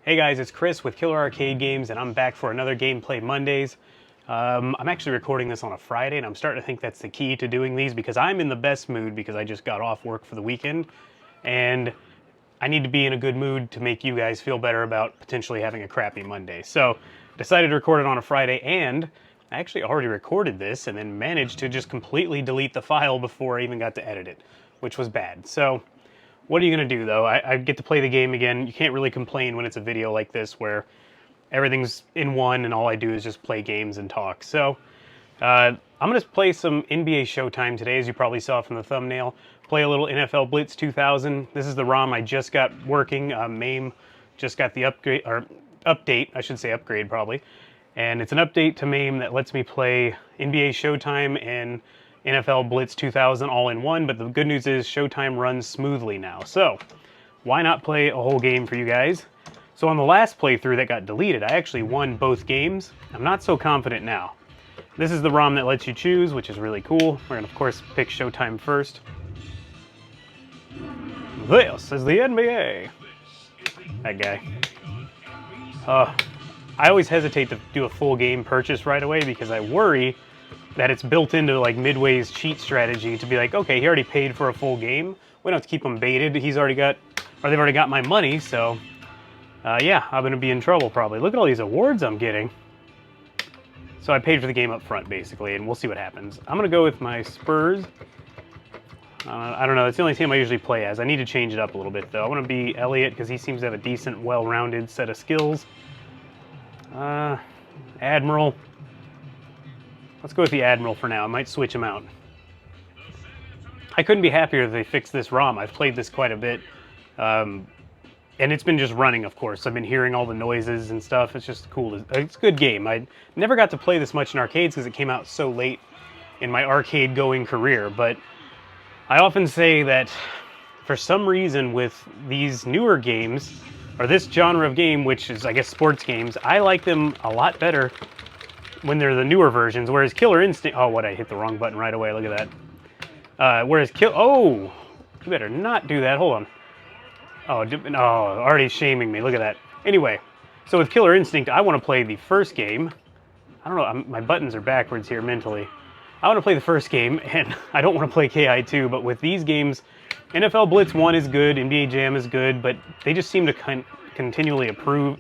Hey guys, it's Chris with Killer Arcade Games, and I'm back for another Gameplay Mondays. I'm actually recording this on a Friday, and I'm starting to think that's the key to doing these because I'm in the best mood because I just got off work for the weekend, and I need to be in a good mood to make you guys feel better about potentially having a crappy Monday. So, decided to record it on a Friday, and I actually already recorded this and then managed to just completely delete the file before I even got to edit it, which was bad. So, what are you going to do, though? I get to play the game again. You can't really complain when it's a video like this where everything's in one and all I do is just play games and talk. So I'm going to play some NBA Showtime today, as you probably saw from the thumbnail. Play a little NFL Blitz 2000. This is the ROM I just got working. MAME just got the upgrade, or update, I should say upgrade probably. And it's an update to MAME that lets me play NBA Showtime and NFL Blitz 2000 all in one, but the good news is Showtime runs smoothly now. So why not play a whole game for you guys? So on the last playthrough that got deleted, I actually won both games. I'm not so confident now. This is the ROM that lets you choose, which is really cool. We're gonna of course pick Showtime first. This is the NBA. That guy. I always hesitate to do a full game purchase right away because I worry that it's built into like Midway's cheat strategy to be like, okay, he already paid for a full game. We don't have to keep him baited. He's already got, or they've already got my money. So yeah, I'm gonna be in trouble probably. Look at all these awards I'm getting. So I paid for the game up front basically, and we'll see what happens. I'm gonna go with my Spurs. I don't know, that's the only team I usually play as. I need to change it up a little bit though. I wanna be Elliott because he seems to have a decent, well-rounded set of skills. Admiral. Let's go with the Admiral for now. I might switch him out. I couldn't be happier that they fixed this ROM. I've played this quite a bit. And it's been just running, of course. I've been hearing all the noises and stuff. It's just cool. It's a good game. I never got to play this much in arcades because it came out so late in my arcade-going career. But I often say that for some reason with these newer games, or this genre of game, which is, I guess, sports games, I like them a lot better when they're the newer versions, whereas Killer Instinct... Oh, what, I hit the wrong button right away. Look at that. Oh! You better not do that. Hold on. Oh, already shaming me. Look at that. Anyway, so with Killer Instinct, I want to play the first game. I don't know. My buttons are backwards here mentally. I want to play the first game, and I don't want to play KI2, but with these games, NFL Blitz 1 is good, NBA Jam is good, but they just seem to continually improve.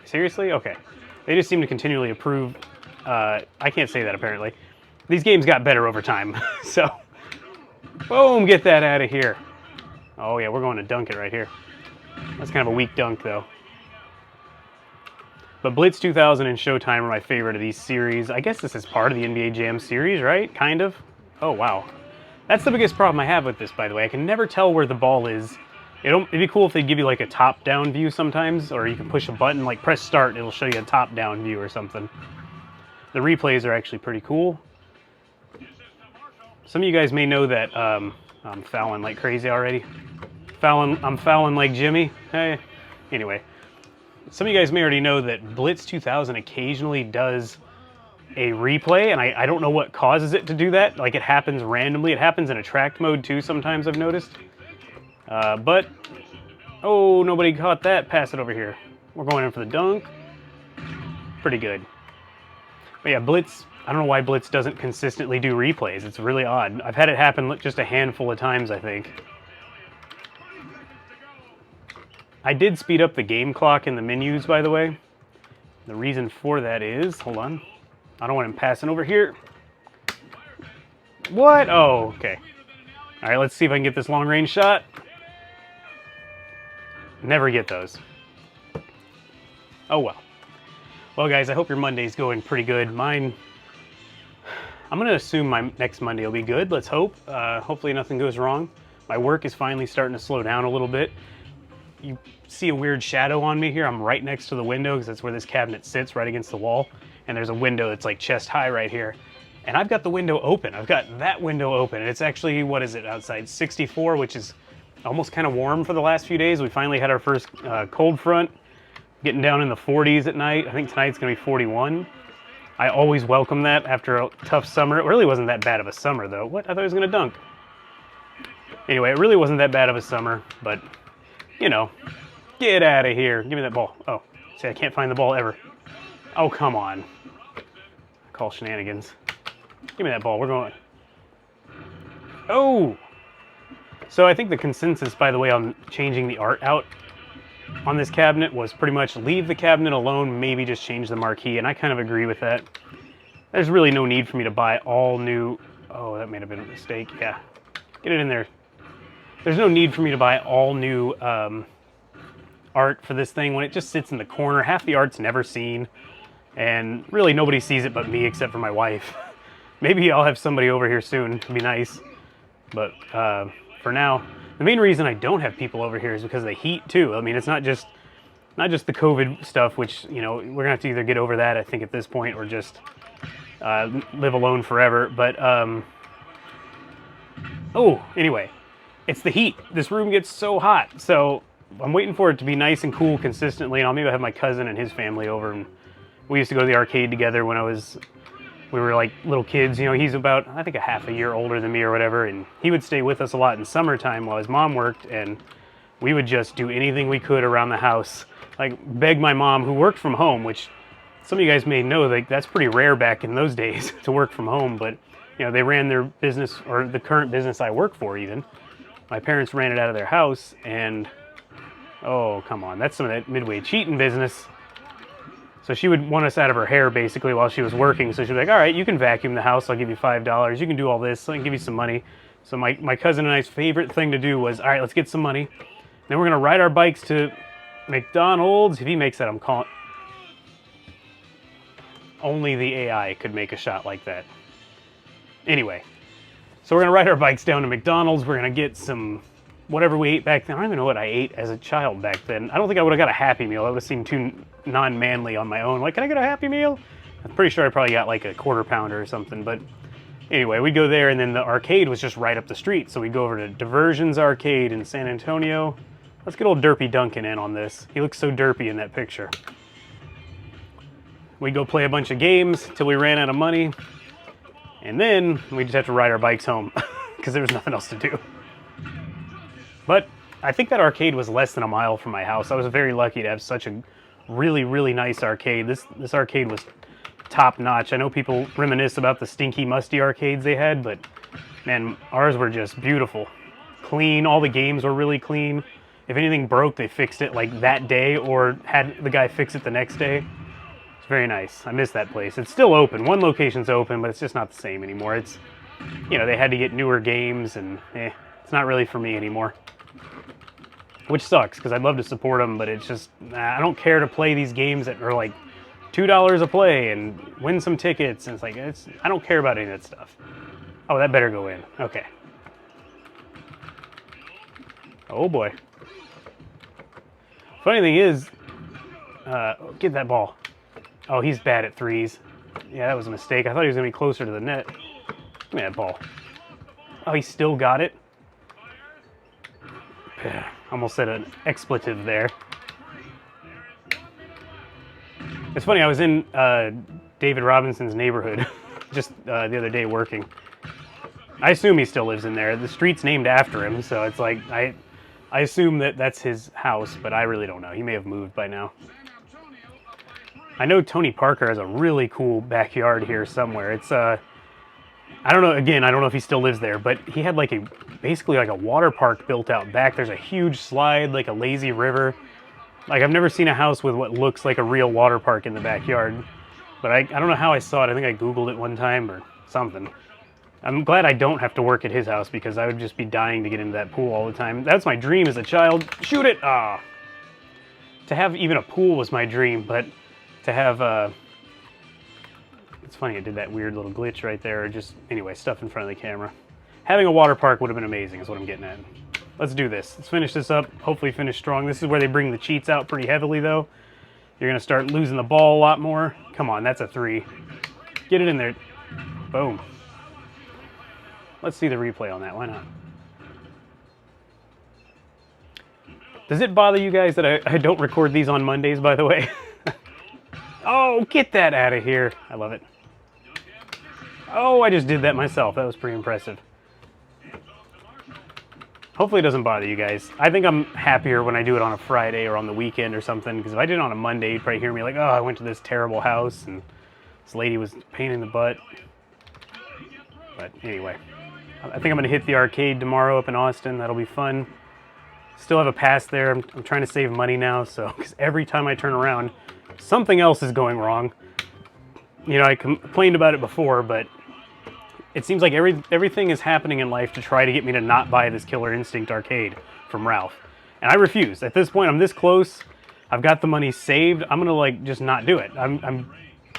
Seriously? Okay. They just seem to continually improve. I can't say that apparently. These games got better over time. So, boom, get that out of here. Oh yeah, we're going to dunk it right here. That's kind of a weak dunk though. But Blitz 2000 and Showtime are my favorite of these series. I guess this is part of the NBA Jam series, right? Kind of. Oh wow. That's the biggest problem I have with this, by the way. I can never tell where the ball is. It'd be cool if they give you like a top-down view sometimes, or you can push a button, like press start, and it'll show you a top-down view or something. The replays are actually pretty cool. Some of you guys may know that I'm fouling like crazy already. I'm fouling like Jimmy. Hey. Anyway, some of you guys may already know that Blitz 2000 occasionally does a replay, and I don't know what causes it to do that. Like, it happens randomly. It happens in attract mode too sometimes, I've noticed. But, oh, nobody caught that. Pass it over here. We're going in for the dunk. Pretty good. But yeah, Blitz, I don't know why Blitz doesn't consistently do replays. It's really odd. I've had it happen just a handful of times, I think. I did speed up the game clock in the menus, by the way. The reason for that is, hold on. I don't want him passing over here. What? Oh, okay. All right, let's see if I can get this long-range shot. Never get those. Oh well. Well guys, I hope your Monday's going pretty good. Mine, I'm gonna assume my next Monday will be good. Let's hope. Hopefully nothing goes wrong. My work is finally starting to slow down a little bit. You see a weird shadow on me here. I'm right next to the window because that's where this cabinet sits, right against the wall. And there's a window that's like chest high right here. And I've got the window open. I've got that window open. And it's actually, what is it outside? 64, which is almost kind of warm for the last few days. We finally had our first cold front, getting down in the 40s at night. I think tonight's gonna be 41. I always welcome that after a tough summer. It really wasn't that bad of a summer though. What? I thought he was gonna dunk. Anyway, it really wasn't that bad of a summer, but you know, get out of here. Give me that ball. Oh, see, I can't find the ball ever. Oh, come on. I call shenanigans. Give me that ball. We're going. Oh! So I think the consensus, by the way, on changing the art out on this cabinet was pretty much leave the cabinet alone, maybe just change the marquee, and I kind of agree with that. There's really no need for me to buy all new... Oh, that may have been a mistake. Yeah. Get it in there. There's no need for me to buy all new art for this thing when it just sits in the corner. Half the art's never seen, and really nobody sees it but me except for my wife. Maybe I'll have somebody over here soon. It'd be nice. But for now, the main reason I don't have people over here is because of the heat too. I mean, it's not just the COVID stuff, which, you know, we're gonna have to either get over that, I think, at this point, or just live alone forever. But oh, anyway, it's the heat. This room gets so hot, so I'm waiting for it to be nice and cool consistently, and I'll maybe have my cousin and his family over. And we used to go to the arcade together when we were like little kids. You know, he's about, I think, a half a year older than me or whatever, and he would stay with us a lot in summertime while his mom worked, and we would just do anything we could around the house. Like beg my mom, who worked from home, which some of you guys may know, like that's pretty rare back in those days to work from home, but you know, they ran their business, or the current business I work for even. My parents ran it out of their house, and oh, come on, that's some of that midway cheating business. So she would want us out of her hair basically while she was working. So she'd be like, all right, you can vacuum the house. I'll give you $5. You can do all this. I can give you some money. So my cousin and I's favorite thing to do was, all right, let's get some money. Then we're going to ride our bikes to McDonald's. If he makes that, I'm calling. Only the AI could make a shot like that. Anyway, so we're going to ride our bikes down to McDonald's. We're going to get some whatever we ate back then. I don't even know what I ate as a child back then. I don't think I would have got a Happy Meal. That would have seemed too non-manly on my own. Like, can I get a Happy Meal? I'm pretty sure I probably got like a Quarter Pounder or something. But anyway, we'd go there, and then the arcade was just right up the street. So we'd go over to Diversion's Arcade in San Antonio. Let's get old Derpy Duncan in on this. He looks so derpy in that picture. We'd go play a bunch of games till we ran out of money. And then we just have to ride our bikes home because there was nothing else to do. But I think that arcade was less than a mile from my house. I was very lucky to have such a really, really nice arcade. This arcade was top notch. I know people reminisce about the stinky, musty arcades they had, but man, ours were just beautiful. Clean, all the games were really clean. If anything broke, they fixed it like that day or had the guy fix it the next day. It's very nice. I miss that place. It's still open. One location's open, but it's just not the same anymore. It's, you know, they had to get newer games, and it's not really for me anymore. Which sucks, because I'd love to support them, but it's just, I don't care to play these games that are like $2 a play and win some tickets. And it's like, I don't care about any of that stuff. Oh, that better go in. Okay. Oh boy. Funny thing is, get that ball. Oh, he's bad at threes. Yeah, that was a mistake. I thought he was going to be closer to the net. Give me that ball. Oh, he still got it. Almost said an expletive there. It's funny, I was in David Robinson's neighborhood just the other day working. I assume he still lives in there. The street's named after him, so it's like, I assume that that's his house, but I really don't know. He may have moved by now. I know Tony Parker has a really cool backyard here somewhere. It's, I don't know, again, I don't know if he still lives there, but he had like basically like a water park built out back. There's a huge slide, like a lazy river. Like, I've never seen a house with what looks like a real water park in the backyard. But I don't know how I saw it. I think I Googled it one time or something. I'm glad I don't have to work at his house because I would just be dying to get into that pool all the time. That's my dream as a child. Shoot it! Ah. To have even a pool was my dream, but to have, it's funny, I did that weird little glitch right there. Just, anyway, stuff in front of the camera. Having a water park would have been amazing is what I'm getting at. Let's do this. Let's finish this up. Hopefully finish strong. This is where they bring the cheats out pretty heavily, though. You're going to start losing the ball a lot more. Come on, that's a 3. Get it in there. Boom. Let's see the replay on that. Why not? Does it bother you guys that I don't record these on Mondays, by the way? Oh, get that out of here. I love it. Oh, I just did that myself. That was pretty impressive. Hopefully it doesn't bother you guys. I think I'm happier when I do it on a Friday or on the weekend or something, because if I did it on a Monday, you'd probably hear me like, oh, I went to this terrible house and this lady was a pain in the butt. But anyway, I think I'm going to hit the arcade tomorrow up in Austin. That'll be fun. Still have a pass there. I'm trying to save money now, so because every time I turn around, something else is going wrong. You know, I complained about it before, but it seems like everything is happening in life to try to get me to not buy this Killer Instinct arcade from Ralph. And I refuse. At this point, I'm this close. I've got the money saved. I'm gonna like just not do it. I'm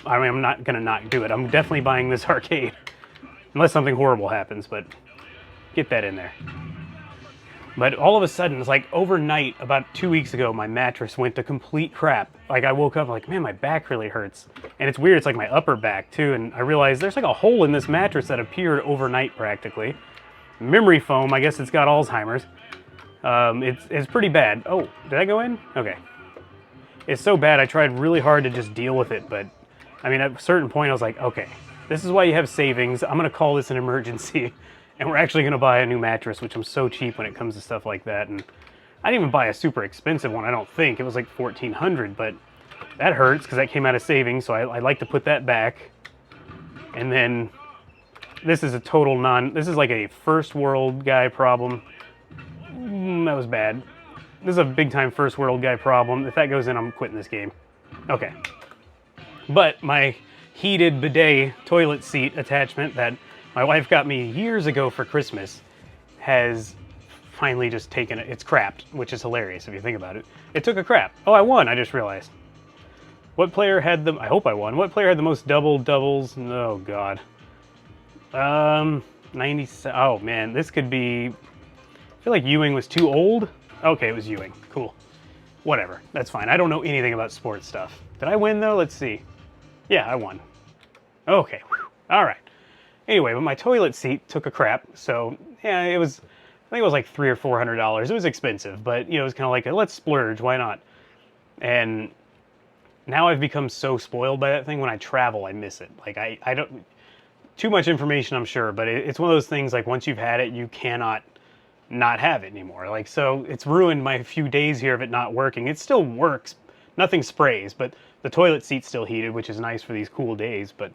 not gonna not do it. I'm definitely buying this arcade. Unless something horrible happens, but get that in there. But all of a sudden, it's like overnight, about 2 weeks ago, my mattress went to complete crap. Like I woke up like, man, my back really hurts. And it's weird, it's like my upper back too. And I realized there's like a hole in this mattress that appeared overnight practically. Memory foam, I guess it's got Alzheimer's. It's pretty bad. Oh, did I go in? Okay. It's so bad, I tried really hard to just deal with it. But I mean, at a certain point, I was like, okay, this is why you have savings. I'm gonna call this an emergency. And we're actually going to buy a new mattress, which I'm so cheap when it comes to stuff like that. And I didn't even buy a super expensive one, I don't think. It was like $1,400, but that hurts because that came out of savings, so I like to put that back. And then this is a total this is like a first world guy problem. That was bad. This is a big time first world guy problem. If that goes in, I'm quitting this game. Okay. But my heated bidet toilet seat attachment that my wife got me years ago for Christmas has finally just taken it. It's crapped, which is hilarious if you think about it. It took a crap. Oh, I won, I just realized. What player had the... I hope I won. What player had the most doubles? Oh, God. 97... Oh, man, this could be... I feel like Ewing was too old. Okay, it was Ewing. Cool. Whatever. That's fine. I don't know anything about sports stuff. Did I win, though? Let's see. Yeah, I won. Okay. Whew. All right. Anyway, but my toilet seat took a crap, so yeah, it was, I think it was like $300 or $400. It was expensive, but you know, it was kind of like, let's splurge, why not? And now I've become so spoiled by that thing. When I travel, I miss it. Like I don't, too much information, I'm sure, but it's one of those things like once you've had it, you cannot not have it anymore. Like, so it's ruined my few days here of it not working. It still works, nothing sprays, but the toilet seat's still heated, which is nice for these cool days, but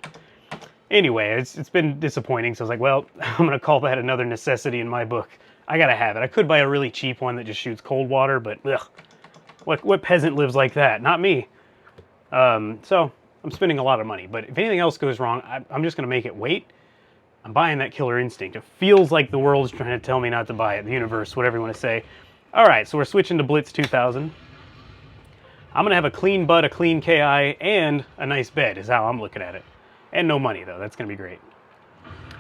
anyway, it's been disappointing, so I was like, well, I'm going to call that another necessity in my book. I got to have it. I could buy a really cheap one that just shoots cold water, but ugh, what peasant lives like that? Not me. So I'm spending a lot of money, but if anything else goes wrong, I'm just going to make it wait. I'm buying that Killer Instinct. It feels like the world is trying to tell me not to buy it, the universe, whatever you want to say. All right, so we're switching to Blitz 2000. I'm going to have a clean butt, a clean KI, and a nice bed is how I'm looking at it. And no money, though. That's going to be great.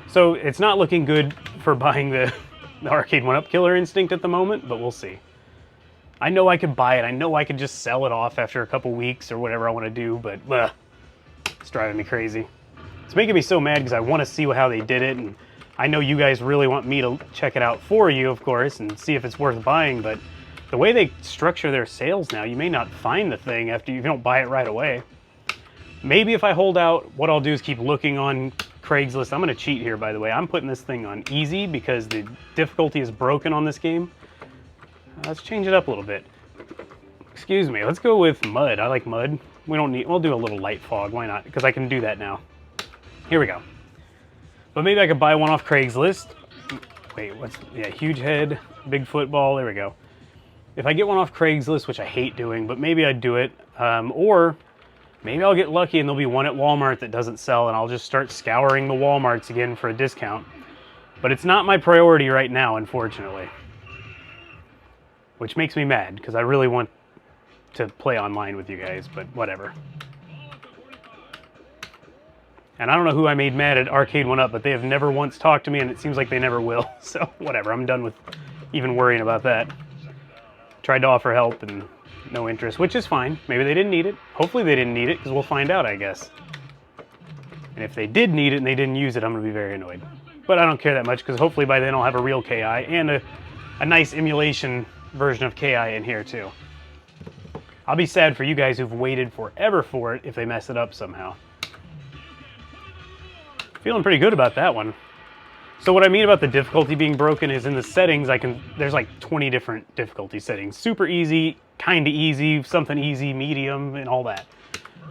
So it's not looking good for buying the arcade one-up Killer Instinct at the moment, but we'll see. I know I could buy it. I know I could just sell it off after a couple weeks or whatever I want to do, but it's driving me crazy. It's making me so mad because I want to see how they did it, and I know you guys really want me to check it out for you, of course, and see if it's worth buying, but the way they structure their sales now, you may not find the thing after you don't buy it right away. Maybe if I hold out, what I'll do is keep looking on Craigslist. I'm going to cheat here, by the way. I'm putting this thing on easy because the difficulty is broken on this game. Let's change it up a little bit. Excuse me. Let's go with mud. I like mud. We'll do a little light fog. Why not? Because I can do that now. Here we go. But maybe I could buy one off Craigslist. Wait, huge head, big football. There we go. If I get one off Craigslist, which I hate doing, but maybe I'd do it. Or maybe I'll get lucky and there'll be one at Walmart that doesn't sell and I'll just start scouring the Walmarts again for a discount. But it's not my priority right now, unfortunately. Which makes me mad because I really want to play online with you guys, but whatever. And I don't know who I made mad at Arcade 1-Up, but they have never once talked to me and it seems like they never will. So whatever, I'm done with even worrying about that. Tried to offer help and no interest, which is fine. Maybe they didn't need it. Hopefully they didn't need it, because we'll find out, I guess. And if they did need it and they didn't use it, I'm going to be very annoyed. But I don't care that much, because hopefully by then I'll have a real KI and a nice emulation version of KI in here, too. I'll be sad for you guys who've waited forever for it if they mess it up somehow. Feeling pretty good about that one. So what I mean about the difficulty being broken is in the settings, there's like 20 different difficulty settings. Super easy, kind of easy, something easy, medium, and all that.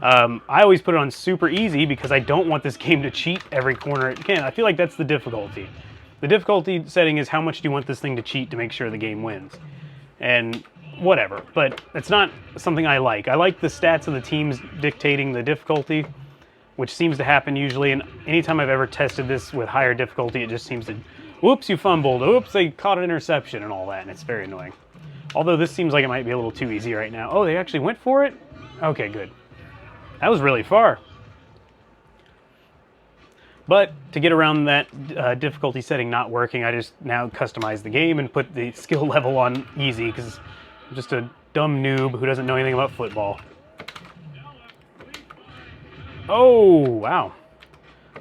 I always put it on super easy because I don't want this game to cheat every corner it can. I feel like that's the difficulty. The difficulty setting is how much do you want this thing to cheat to make sure the game wins. And whatever, but it's not something I like. I like the stats of the teams dictating the difficulty, which seems to happen usually, and anytime I've ever tested this with higher difficulty, it just seems to, whoops, you fumbled, oops, they caught an interception and all that, and it's very annoying. Although this seems like it might be a little too easy right now. Oh, they actually went for it? Okay, good. That was really far. But to get around that difficulty setting not working, I just now customize the game and put the skill level on easy, because I'm just a dumb noob who doesn't know anything about football. Oh, wow.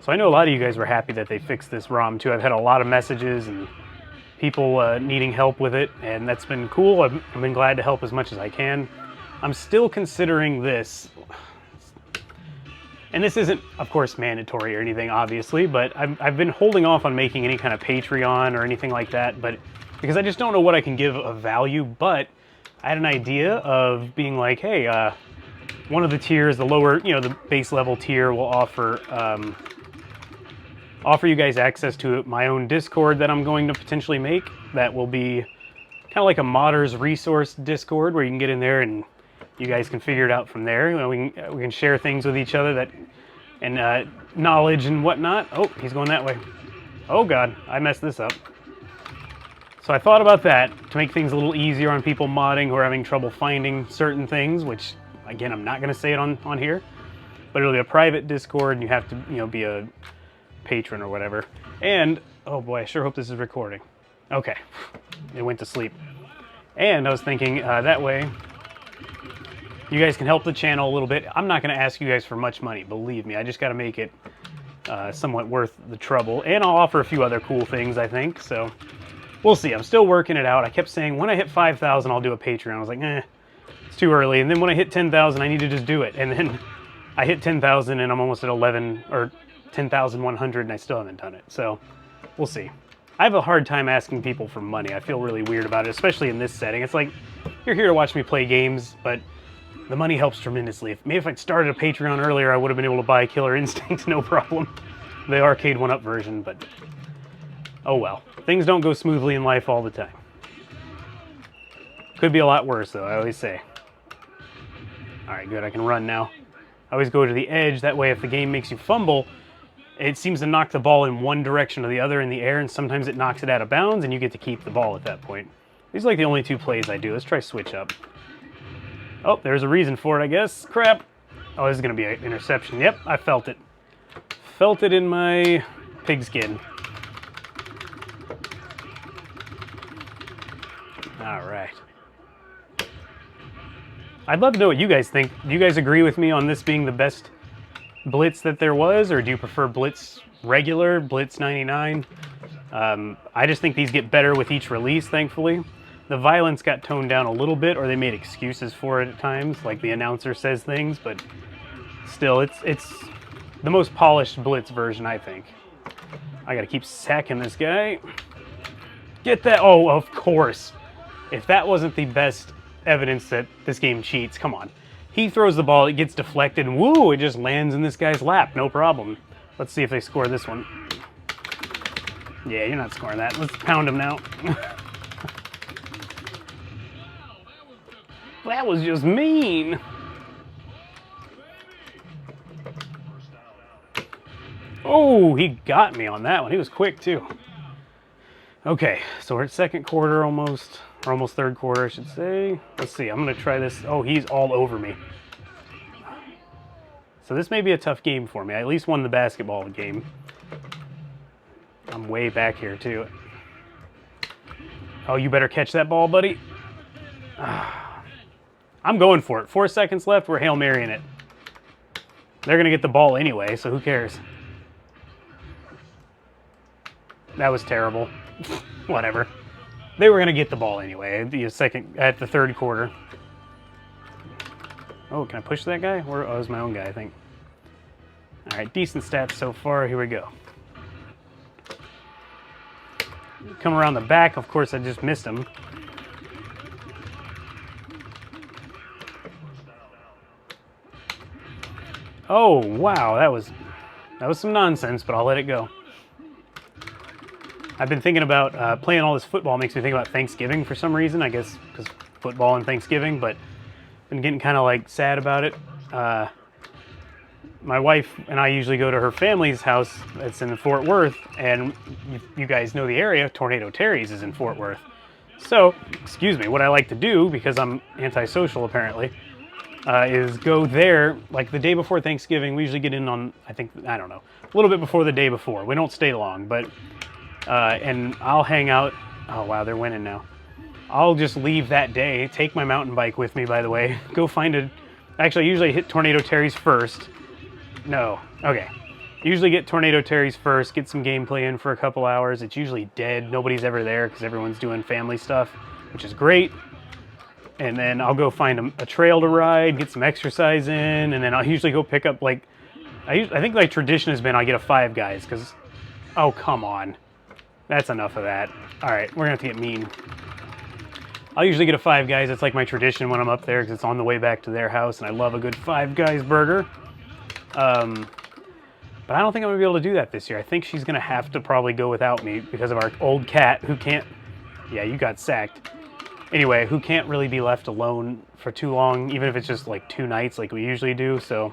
So I know a lot of you guys were happy that they fixed this ROM too. I've had a lot of messages and people needing help with it, and that's been cool. I've been glad to help as much as I can. I'm still considering this, and this isn't, of course, mandatory or anything, obviously, but I've been holding off on making any kind of Patreon or anything like that, but because I just don't know what I can give of value. But I had an idea of being like, hey, one of the tiers, the lower, the base level tier will offer you guys access to my own Discord that I'm going to potentially make. That will be kind of like a modders resource Discord where you can get in there and you guys can figure it out from there. We can share things with each other and knowledge and whatnot. Oh, he's going that way. Oh God, I messed this up. So I thought about that to make things a little easier on people modding who are having trouble finding certain things, which again, I'm not going to say it on here, but it'll be a private Discord, and you have to, be a patron or whatever. And, oh boy, I sure hope this is recording. Okay, it went to sleep. And I was thinking, that way, you guys can help the channel a little bit. I'm not going to ask you guys for much money, believe me. I just got to make it somewhat worth the trouble. And I'll offer a few other cool things, I think, so we'll see. I'm still working it out. I kept saying, when I hit 5,000, I'll do a Patreon. I was like, it's too early. And then when I hit 10,000, I need to just do it. And then I hit 10,000 and I'm almost at 11 or 10,100 and I still haven't done it. So we'll see. I have a hard time asking people for money. I feel really weird about it, especially in this setting. It's like, you're here to watch me play games, but the money helps tremendously. Maybe if I'd started a Patreon earlier, I would have been able to buy Killer Instinct, no problem. The arcade 1-up version, but oh well. Things don't go smoothly in life all the time. Could be a lot worse, though, I always say. Alright, good, I can run now. I always go to the edge, that way if the game makes you fumble, it seems to knock the ball in one direction or the other in the air, and sometimes it knocks it out of bounds, and you get to keep the ball at that point. These are like the only two plays I do. Let's try switch up. Oh, there's a reason for it, I guess. Crap. Oh, this is going to be an interception. Yep, I felt it. Felt it in my pigskin. Alright. I'd love to know what you guys think. Do you guys agree with me on this being the best Blitz that there was, or do you prefer Blitz regular, Blitz 99? I just think these get better with each release, thankfully. The violence got toned down a little bit, or they made excuses for it at times, like the announcer says things, but still, it's the most polished Blitz version, I think. I gotta keep sacking this guy. Get that! Oh, of course. If that wasn't the best evidence that this game cheats, come on. He throws the ball, it gets deflected, and woo, it just lands in this guy's lap, no problem. Let's see if they score this one. Yeah, you're not scoring that. Let's pound him now. That was just mean. Oh, he got me on that one. He was quick, too. Okay, so we're at second quarter almost. Or almost third quarter, I should say. Let's see, I'm going to try this. Oh, he's all over me. So this may be a tough game for me. I at least won the basketball game. I'm way back here, too. Oh, you better catch that ball, buddy. I'm going for it. 4 seconds left. We're Hail Marying it. They're going to get the ball anyway, so who cares? That was terrible. Whatever. They were going to get the ball anyway at the third quarter. Oh, can I push that guy? Oh, it was my own guy, I think. All right, decent stats so far. Here we go. come around the back. Of course, I just missed him. Oh, wow, that was some nonsense, but I'll let it go. I've been thinking about playing all this football. Makes me think about Thanksgiving for some reason, I guess because football and Thanksgiving, but been getting kind of like sad about it. My wife and I usually go to her family's house that's in Fort Worth, and you guys know the area, Tornado Terry's is in Fort Worth. So, excuse me, what I like to do, because I'm antisocial apparently, is go there like the day before Thanksgiving. We usually get in on, I don't know, a little bit before the day before. We don't stay long, but, and I'll hang out. Oh wow, they're winning now. I'll just leave that day, take my mountain bike with me, by the way, go find actually I usually hit Tornado Terry's first. No, okay. Usually get Tornado Terry's first, get some gameplay in for a couple hours. It's usually dead, nobody's ever there because everyone's doing family stuff, which is great. And then I'll go find a trail to ride, get some exercise in, and then I'll usually go pick up, like, I think my tradition has been I'll get a Five Guys, because, oh, come on. That's enough of that. All right, we're going to have to get mean. I'll usually get a Five Guys. It's like my tradition when I'm up there, because it's on the way back to their house, and I love a good Five Guys burger. But I don't think I'm going to be able to do that this year. I think she's going to have to probably go without me because of our old cat who can't, yeah, you got sacked. Anyway, who can't really be left alone for too long, even if it's just like 2 nights like we usually do. So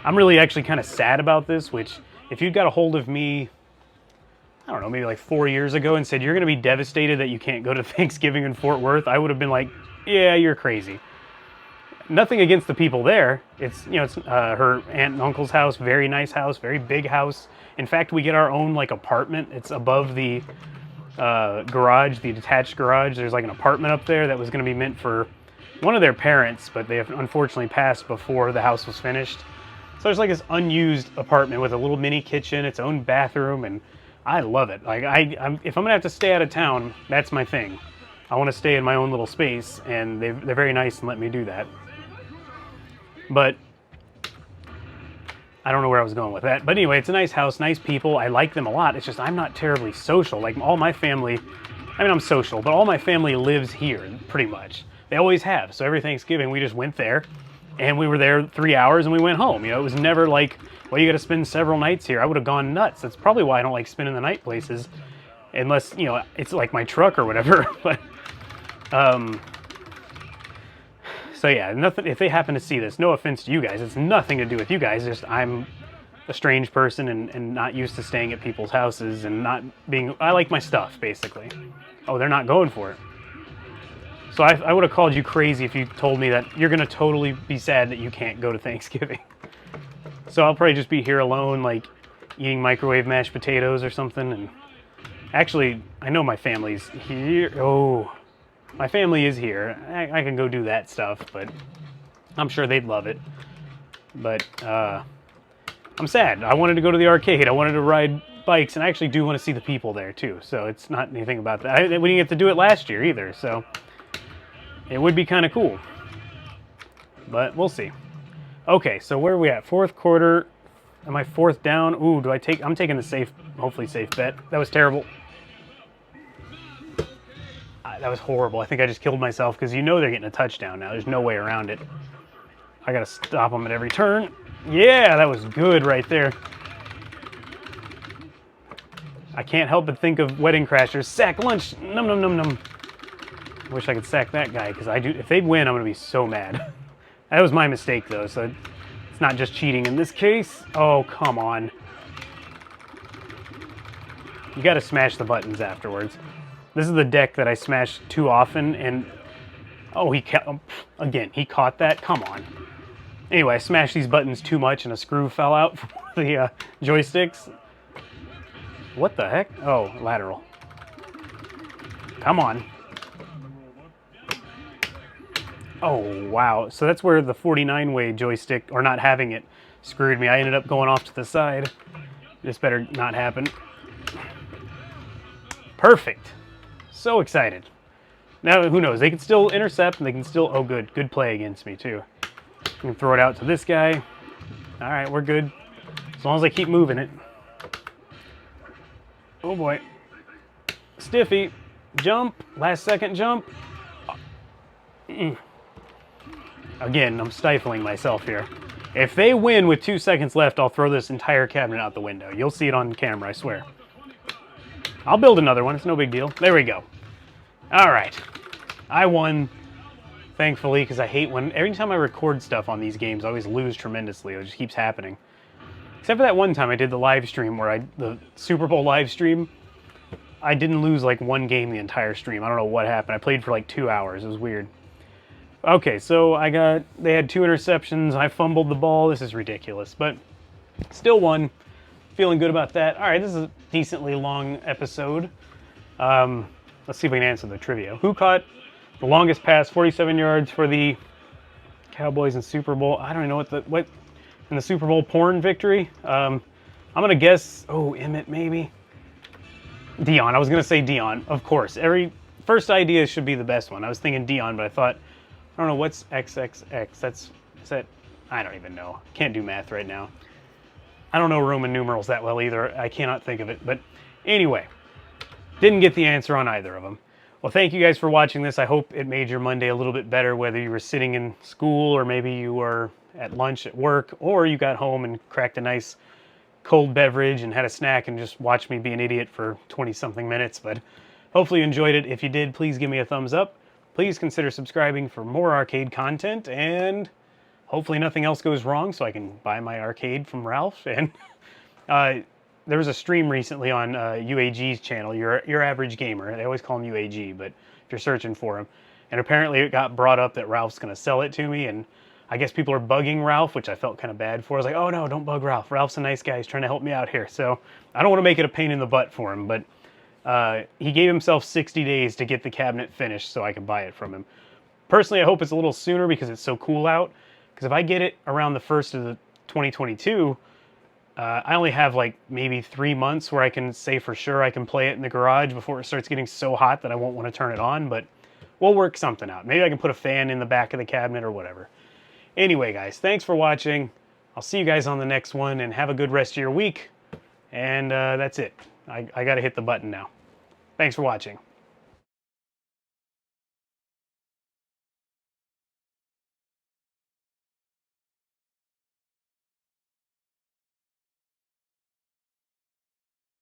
I'm really actually kind of sad about this, which if you'd got a hold of me, I don't know, maybe like 4 years ago and said, you're going to be devastated that you can't go to Thanksgiving in Fort Worth, I would have been like, yeah, you're crazy. Nothing against the people there. It's, you know, it's her aunt and uncle's house, very nice house, very big house. In fact, we get our own like apartment. It's above the garage, the detached garage. There's like an apartment up there that was going to be meant for one of their parents, but they have unfortunately passed before the house was finished. So there's like this unused apartment with a little mini kitchen, its own bathroom, and I love it. Like if I'm gonna have to stay out of town, that's my thing. I want to stay in my own little space, and they're very nice and let me do that. But I don't know where I was going with that. But anyway, it's a nice house, nice people. I like them a lot. It's just I'm not terribly social. Like all my family, I mean, I'm social, but all my family lives here pretty much. They always have. So every Thanksgiving, we just went there, and we were there 3 hours, and we went home. You know, it was never like, well, you got to spend several nights here. I would have gone nuts. That's probably why I don't like spending the night places, unless, you know, it's like my truck or whatever. But so yeah, nothing. If they happen to see this, no offense to you guys, it's nothing to do with you guys. Just I'm a strange person and not used to staying at people's houses and not being. I like my stuff basically. Oh, they're not going for it. So I would have called you crazy if you told me that you're gonna totally be sad that you can't go to Thanksgiving. So I'll probably just be here alone, like eating microwave mashed potatoes or something. And actually, I know my family's here. Oh. My family is here. I can go do that stuff, but I'm sure they'd love it. But I'm sad. I wanted to go to the arcade. I wanted to ride bikes, and I actually do want to see the people there too. So it's not anything about that. We didn't get to do it last year either, so it would be kind of cool. But we'll see. Okay, so where are we at? Fourth quarter. Am I fourth down? Ooh, I'm taking the safe, hopefully safe bet. That was terrible. That was horrible. I think I just killed myself because you know they're getting a touchdown now. There's no way around it. I got to stop them at every turn. Yeah, that was good right there. I can't help but think of Wedding Crashers. Sack lunch. Num num num num. I wish I could sack that guy because I do. If they win, I'm going to be so mad. That was my mistake though, so it's not just cheating in this case. Oh, come on. You got to smash the buttons afterwards. This is the deck that I smash too often, and oh, he caught that. Come on. Anyway, I smashed these buttons too much, and a screw fell out from the joysticks. What the heck? Oh, lateral. Come on. Oh, wow. So that's where the 49-way joystick, or not having it, screwed me. I ended up going off to the side. This better not happen. Perfect. So excited. Now, who knows? They can still intercept, and they can still... Oh, good. Good play against me, too. I can throw it out to this guy. All right, we're good. As long as I keep moving it. Oh, boy. Stiffy. Jump. Last second jump. Again, I'm stifling myself here. If they win with 2 seconds left, I'll throw this entire cabinet out the window. You'll see it on camera, I swear. I'll build another one. It's no big deal. There we go. All right. I won, thankfully, because I hate when... Every time I record stuff on these games, I always lose tremendously. It just keeps happening. Except for that one time I did the live stream where the Super Bowl live stream, I didn't lose like one game the entire stream. I don't know what happened. I played for like 2 hours. It was weird. Okay, so they had 2 interceptions. I fumbled the ball. This is ridiculous, but still won. Feeling good about that. All right, this is a decently long episode. Let's see if we can answer the trivia. Who caught the longest pass, 47 yards for the Cowboys in Super Bowl? I don't even know what in the Super Bowl porn victory. I'm gonna guess. Oh, Emmett maybe. Dion. I was gonna say Dion. Of course. Every first idea should be the best one. I was thinking Dion, but I thought, I don't know what's XXX. Is that? I don't even know. Can't do math right now. I don't know Roman numerals that well either. I cannot think of it. But anyway, didn't get the answer on either of them. Well, thank you guys for watching this. I hope it made your Monday a little bit better, whether you were sitting in school or maybe you were at lunch at work, or you got home and cracked a nice cold beverage and had a snack and just watched me be an idiot for 20-something minutes. But hopefully you enjoyed it. If you did, please give me a thumbs up. Please consider subscribing for more arcade content, and hopefully nothing else goes wrong so I can buy my arcade from Ralph. And there was a stream recently on UAG's channel, Your Average Gamer. They always call him UAG, but if you're searching for him. And apparently it got brought up that Ralph's going to sell it to me, and I guess people are bugging Ralph, which I felt kind of bad for. I was like, oh no, don't bug Ralph. Ralph's a nice guy. He's trying to help me out here. So I don't want to make it a pain in the butt for him, but he gave himself 60 days to get the cabinet finished so I could buy it from him. Personally, I hope it's a little sooner because it's so cool out. Because if I get it around the 1st of 2022, I only have like maybe 3 months where I can say for sure I can play it in the garage before it starts getting so hot that I won't want to turn it on. But we'll work something out. Maybe I can put a fan in the back of the cabinet or whatever. Anyway, guys, thanks for watching. I'll see you guys on the next one, and have a good rest of your week. And that's it. I got to hit the button now. Thanks for watching.